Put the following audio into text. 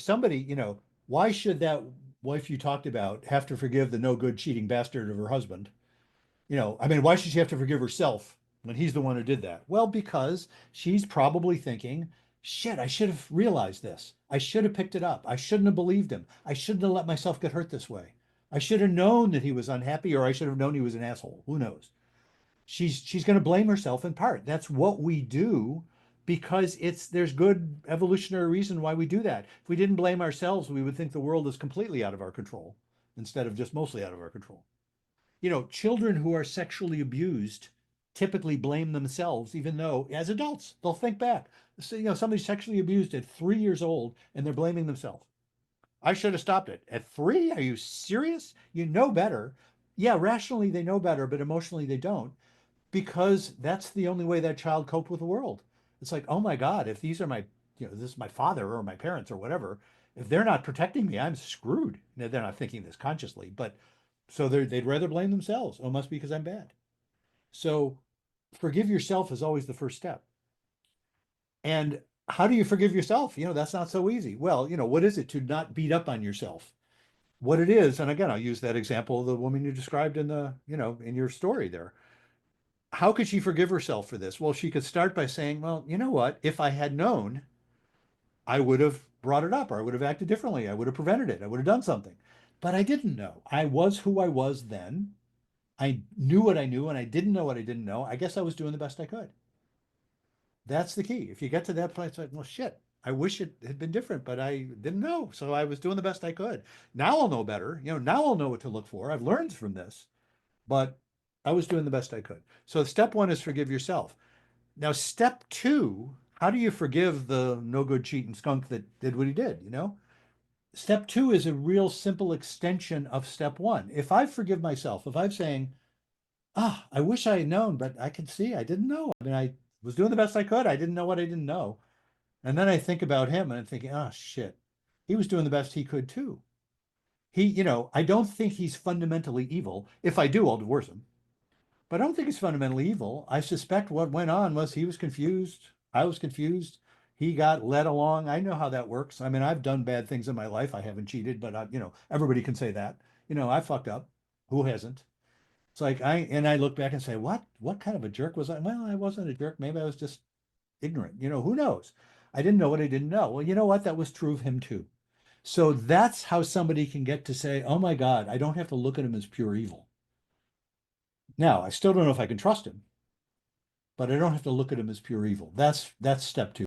somebody, why should that wife you talked about have to forgive the no good cheating bastard of her husband? I mean, why should she have to forgive herself when he's the one who did that? Well, because she's probably thinking, shit, I should have realized this. I should have picked it up. I shouldn't have believed him. I shouldn't have let myself get hurt this way. I should have known that he was unhappy, or I should have known he was an asshole. Who knows? She's going to blame herself in part. That's what we do because there's good evolutionary reason why we do that. If we didn't blame ourselves, we would think the world is completely out of our control instead of just mostly out of our control. Children who are sexually abused typically blame themselves, even though as adults they'll think back. So, somebody's sexually abused at 3 years old and they're blaming themselves. I should have stopped it. At three? Are you serious? You know better. Yeah, rationally they know better, but emotionally they don't because that's the only way that child coped with the world. It's like, oh my God, if these are this is my father or my parents or whatever, if they're not protecting me, I'm screwed. Now, they're not thinking this consciously, but so they'd rather blame themselves. Oh, it must be because I'm bad. So forgive yourself is always the first step. And how do you forgive yourself? That's not so easy. Well, what is it to not beat up on yourself? What it is, and again, I'll use that example of the woman you described in your story there. How could she forgive herself for this? Well, she could start by saying, well, you know what? If I had known, I would have brought it up or I would have acted differently. I would have prevented it. I would have done something. But I didn't know. I was who I was then. I knew what I knew and I didn't know what I didn't know. I guess I was doing the best I could. That's the key. If you get to that point, it's like, well, shit, I wish it had been different, but I didn't know. So I was doing the best I could. Now I'll know better. Now I'll know what to look for. I've learned from this, but I was doing the best I could. So step one is forgive yourself. Now, step two, how do you forgive the no good cheating skunk that did what he did? Step two is a real simple extension of step one. If I forgive myself, if I'm saying, I wish I had known, but I can see I didn't know. I mean, I was doing the best I could. I didn't know what I didn't know. And then I think about him and I'm thinking, oh, shit, he was doing the best he could too. I don't think he's fundamentally evil. If I do, I'll divorce him. But I don't think he's fundamentally evil. I suspect what went on was he was confused. I was confused. He got led along. I know how that works. I mean, I've done bad things in my life. I haven't cheated, but everybody can say that. I fucked up. Who hasn't? It's like I look back and say, what kind of a jerk was I? Well, I wasn't a jerk. Maybe I was just ignorant. Who knows? I didn't know what I didn't know. Well, you know what? That was true of him too. So that's how somebody can get to say, oh my God, I don't have to look at him as pure evil. Now, I still don't know if I can trust him, but I don't have to look at him as pure evil. That's step two.